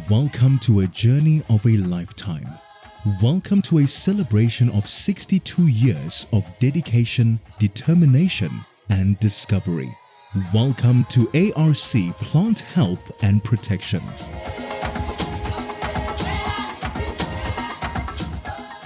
Welcome to a journey of a lifetime. Welcome to a celebration of 62 years of dedication, determination, and discovery. Welcome to ARC Plant Health and Protection.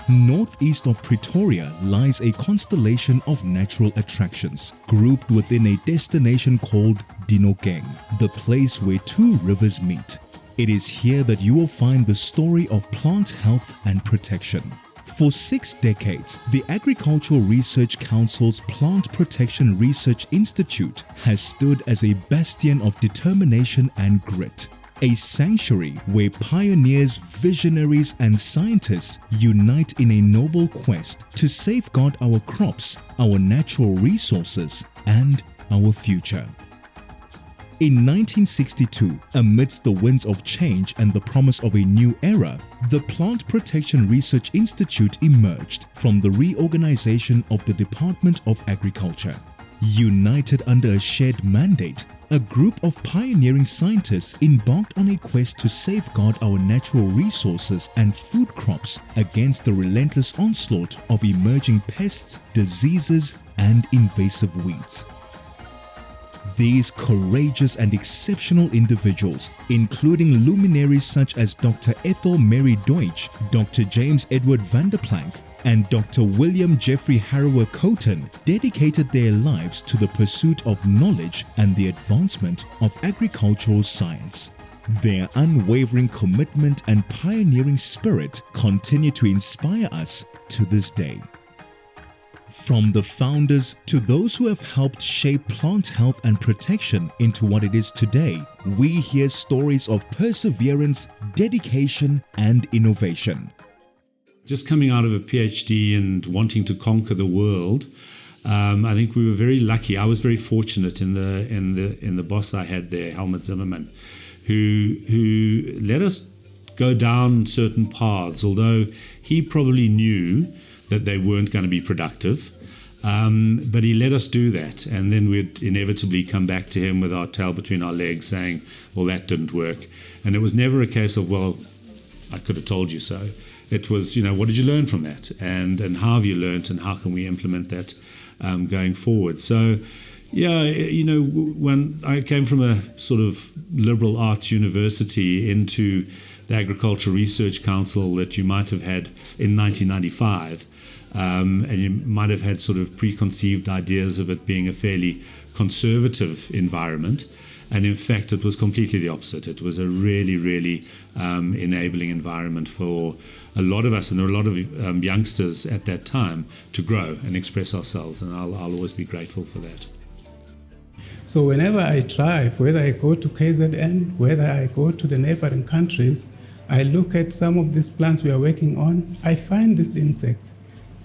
Northeast of Pretoria lies a constellation of natural attractions, grouped within a destination called Dinokeng, the place where two rivers meet. It is here that you will find the story of plant health and protection. For 6 decades, the Agricultural Research Council's Plant Protection Research Institute has stood as a bastion of determination and grit. A sanctuary where pioneers, visionaries, and scientists unite in a noble quest to safeguard our crops, our natural resources, and our future. In 1962, amidst the winds of change and the promise of a new era, the Plant Protection Research Institute emerged from the reorganization of the Department of Agriculture. United under a shared mandate, a group of pioneering scientists embarked on a quest to safeguard our natural resources and food crops against the relentless onslaught of emerging pests, diseases, and invasive weeds. These courageous and exceptional individuals, including luminaries such as Dr. Ethel Mary Deutsch, Dr. James Edward van der Planck, and Dr. William Jeffrey Harrower Coton, dedicated their lives to the pursuit of knowledge and the advancement of agricultural science. Their unwavering commitment and pioneering spirit continue to inspire us to this day. From the founders to those who have helped shape plant health and protection into what it is today, we hear stories of perseverance, dedication, and innovation. Just coming out of a PhD and wanting to conquer the world, I think we were very lucky. I was very fortunate in the boss I had there, Helmut Zimmermann, who let us go down certain paths, although he probably knew that they weren't going to be productive. But he let us do that. And then we'd inevitably come back to him with our tail between our legs saying, well, that didn't work. And it was never a case of, well, I could have told you so. It was, what did you learn from that? And how have you learned, and how can we implement that going forward? So, when I came from a sort of liberal arts university into the Agricultural Research Council that you might have had in 1995, and you might have had sort of preconceived ideas of it being a fairly conservative environment. And in fact, it was completely the opposite. It was a really, really enabling environment for a lot of us, and there were a lot of youngsters at that time, to grow and express ourselves. And I'll always be grateful for that. So whenever I drive, whether I go to KZN, whether I go to the neighboring countries, I look at some of these plants we are working on. I find these insects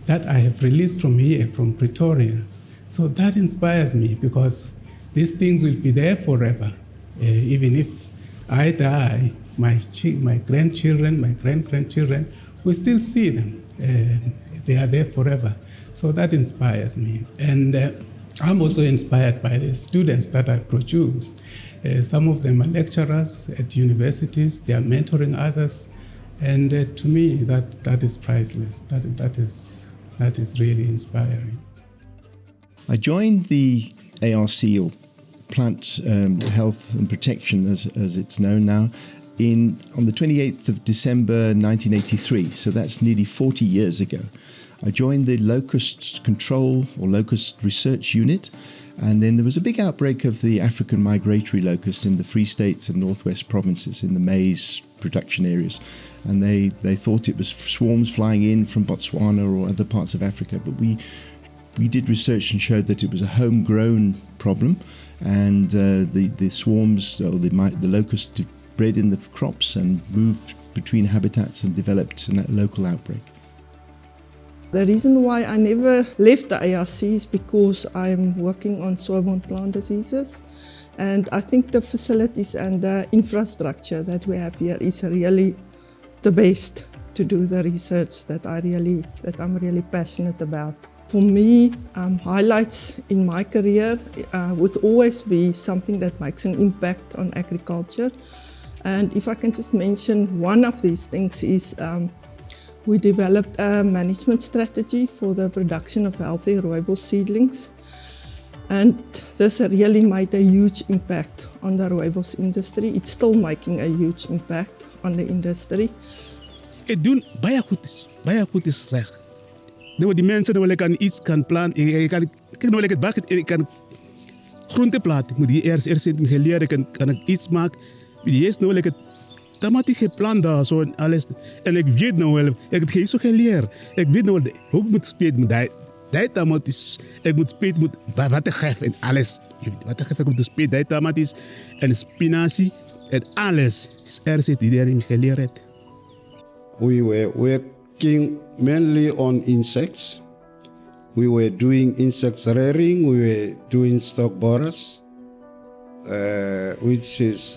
that I have released from here, from Pretoria. So that inspires me, because these things will be there forever. Even if I die, my grandchildren, my great-grandchildren will still see them. They are there forever. So that inspires me. And I'm also inspired by the students that I produce. Some of them are lecturers at universities. They are mentoring others. And to me, that is priceless. That is really inspiring. I joined the ARC, or Plant Health and Protection as it's known now, on the 28th of December 1983, so that's nearly 40 years ago. I joined the Locust Control or Locust Research Unit, and then there was a big outbreak of the African migratory locust in the Free State and Northwest provinces, in the maize production areas. And they thought it was swarms flying in from Botswana or other parts of Africa, but we did research and showed that it was a homegrown problem, and the swarms, or the locusts, bred in the crops and moved between habitats and developed a local outbreak. The reason why I never left the ARC is because I'm working on soil-borne plant diseases, and I think the facilities and the infrastructure that we have here is really the best to do the research that I'm really passionate about. For me, highlights in my career would always be something that makes an impact on agriculture. And if I can just mention one of these things is we developed a management strategy for the production of healthy rooibos seedlings. And this really made a huge impact on the rooibos industry. It's still making a huge impact on the industry. Het doen baie goed is reg. Die mensen die iets kan planten, ik kan groente planten. Ik moet die eerst leren, kan ik iets maken. Die eerst nou lekker tamati geplant daar zo en alles. En ik weet nou wel, ik heb geen zo geleerd. Ik weet nou wel, hoe ik moet spelen met die tomatis. Ik moet spelen met water geven en alles. Water geven, ik moet spelen die tomatis en spinazie en alles. Is eerst die erin geleerd. We were working mainly on insects. We were doing insect rearing. We were doing stock borers, which is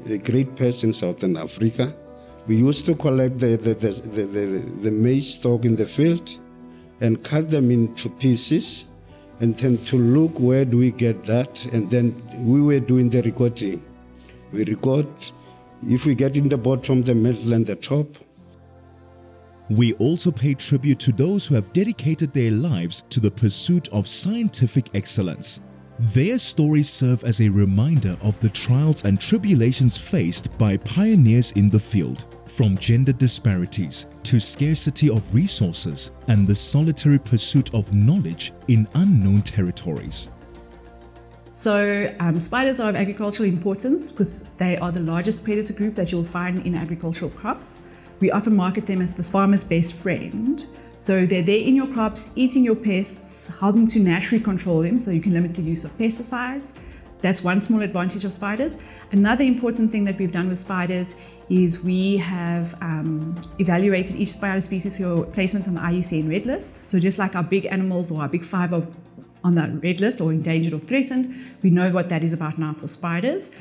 a great pest in Southern Africa. We used to collect the maize stalk in the field and cut them into pieces, and then to look where do we get that, and then we were doing the recording. We record if we get in the bottom, the middle, and the top. We also pay tribute to those who have dedicated their lives to the pursuit of scientific excellence. Their stories serve as a reminder of the trials and tribulations faced by pioneers in the field, from gender disparities to scarcity of resources and the solitary pursuit of knowledge in unknown territories. So spiders are of agricultural importance because they are the largest predator group that you'll find in agricultural crop. We often market them as the farmer's best friend. So they're there in your crops, eating your pests, helping to naturally control them so you can limit the use of pesticides. That's one small advantage of spiders. Another important thing that we've done with spiders is we have evaluated each spider species for placement on the IUCN Red List. So just like our big animals or our big five on the red list or endangered or threatened, we know what that is about now for spiders.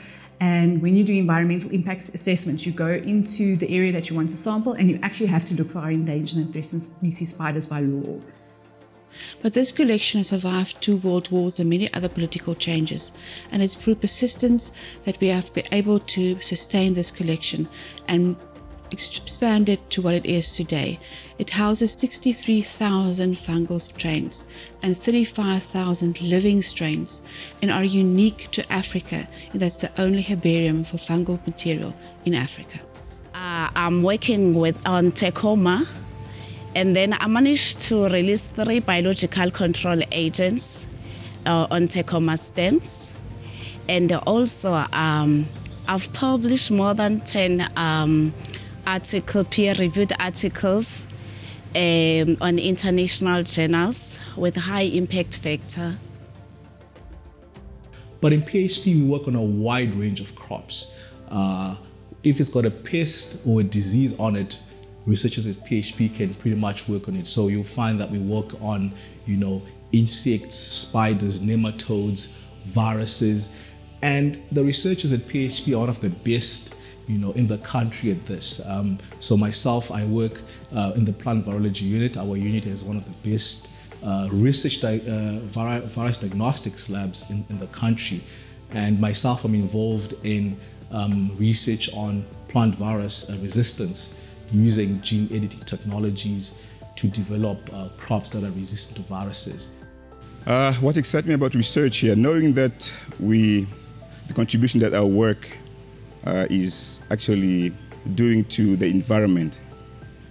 And when you do environmental impact assessments, you go into the area that you want to sample and you actually have to look for our endangered and threatened species spiders by law. But this collection has survived 2 world wars and many other political changes, and it's through persistence that we have been able to sustain this collection and expand it to what it is today. It houses 63,000 fungal strains and 35,000 living strains and are unique to Africa, and that's the only herbarium for fungal material in Africa. I'm working on Tecoma, and then I managed to release 3 biological control agents on Tecoma stands. And also I've published more than 10 peer-reviewed articles on international journals with high impact factor. But in PHP, we work on a wide range of crops. If it's got a pest or a disease on it, researchers at PHP can pretty much work on it. So you'll find that we work on, insects, spiders, nematodes, viruses, and the researchers at PHP are one of the best in the country at this. So myself, I work in the plant virology unit. Our unit is one of the best research virus diagnostics labs in the country. And myself, I'm involved in research on plant virus resistance using gene editing technologies to develop crops that are resistant to viruses. What excites me about research here, knowing that the contribution that our work is actually doing to the environment,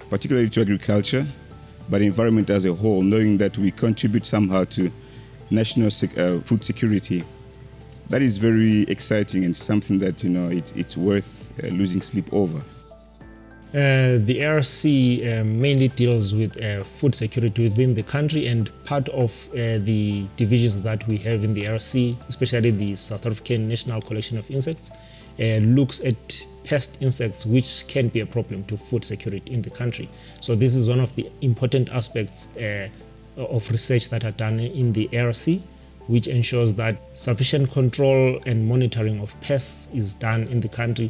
particularly to agriculture, but environment as a whole, knowing that we contribute somehow to national food security. That is very exciting and something that it's worth losing sleep over. The ARC mainly deals with food security within the country, and part of the divisions that we have in the ARC, especially the South African National Collection of Insects, looks at pest insects which can be a problem to food security in the country. So this is one of the important aspects of research that are done in the ARC, which ensures that sufficient control and monitoring of pests is done in the country.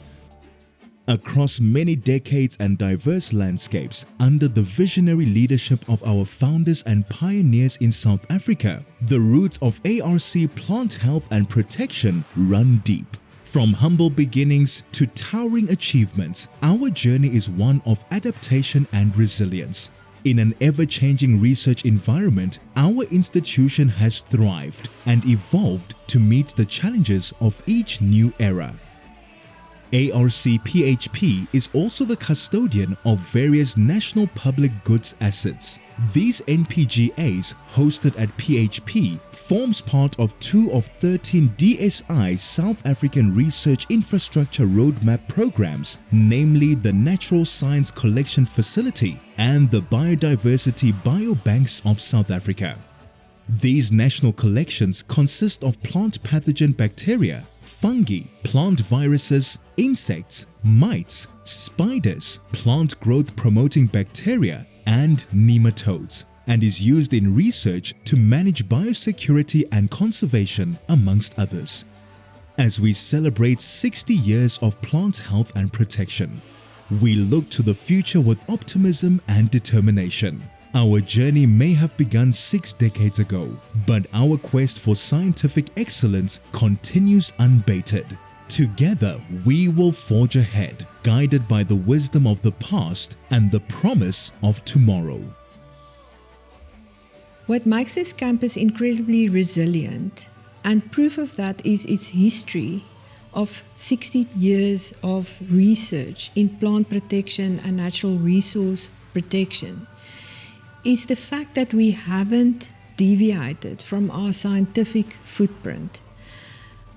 Across many decades and diverse landscapes, under the visionary leadership of our founders and pioneers in South Africa, the roots of ARC plant health and protection run deep. From humble beginnings to towering achievements, our journey is one of adaptation and resilience. In an ever-changing research environment, our institution has thrived and evolved to meet the challenges of each new era. ARC PHP is also the custodian of various national public goods assets. These NPGAs hosted at PHP forms part of 2 of 13 DSI South African Research Infrastructure Roadmap programs, namely the Natural Science Collection Facility and the Biodiversity Biobanks of South Africa. These national collections consist of plant pathogen bacteria, fungi, plant viruses, insects, mites, spiders, plant growth promoting bacteria, and nematodes, and is used in research to manage biosecurity and conservation, amongst others. As we celebrate 60 years of plant health and protection, we look to the future with optimism and determination. Our journey may have begun 6 decades ago, but our quest for scientific excellence continues unabated. Together, we will forge ahead, guided by the wisdom of the past and the promise of tomorrow. What makes this campus incredibly resilient, and proof of that is its history of 60 years of research in plant protection and natural resource protection, is the fact that we haven't deviated from our scientific footprint,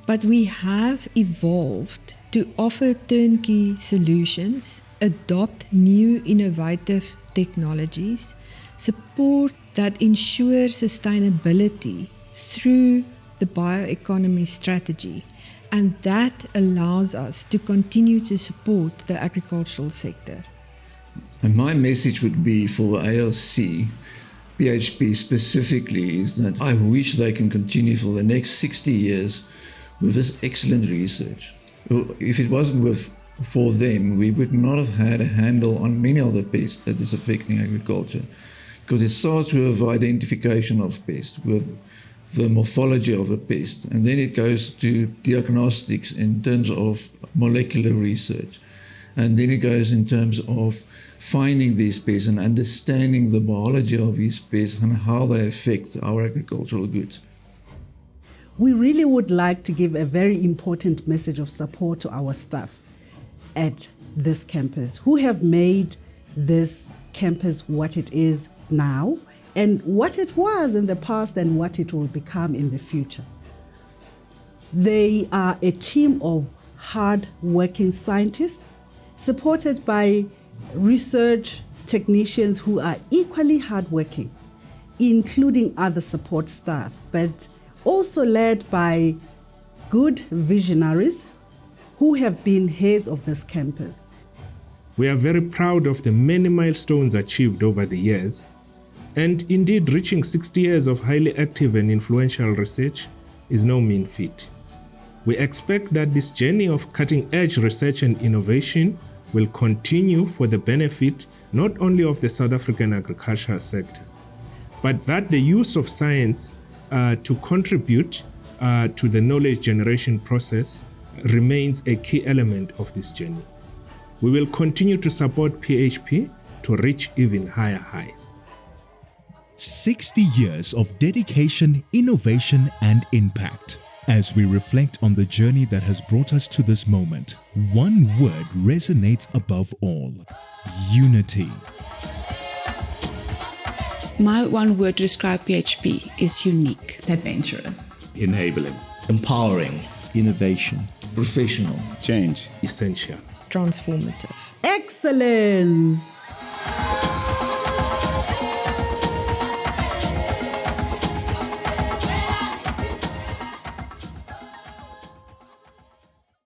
but we have evolved to offer turnkey solutions, adopt new innovative technologies, support that ensure sustainability through the bioeconomy strategy, and that allows us to continue to support the agricultural sector. And my message would be for ARC, PHP specifically, is that I wish they can continue for the next 60 years with this excellent research. If it wasn't for them, we would not have had a handle on many of the pests that is affecting agriculture. Because it starts with identification of pests, with the morphology of a pest, and then it goes to diagnostics in terms of molecular research. And then it goes in terms of finding these pests and understanding the biology of these pests and how they affect our agricultural goods. We really would like to give a very important message of support to our staff at this campus who have made this campus what it is now and what it was in the past and what it will become in the future. They are a team of hard-working scientists supported by research technicians who are equally hardworking, including other support staff, but also led by good visionaries who have been heads of this campus. We are very proud of the many milestones achieved over the years, and indeed reaching 60 years of highly active and influential research is no mean feat. We expect that this journey of cutting-edge research and innovation will continue for the benefit not only of the South African agricultural sector, but that the use of science to contribute to the knowledge generation process remains a key element of this journey. We will continue to support PHP to reach even higher heights. 60 years of dedication, innovation, and impact. As we reflect on the journey that has brought us to this moment, one word resonates above all: unity. My one word to describe PHP is unique. Adventurous. Enabling. Empowering. Innovation. Professional. Change. Essential. Transformative. Excellence.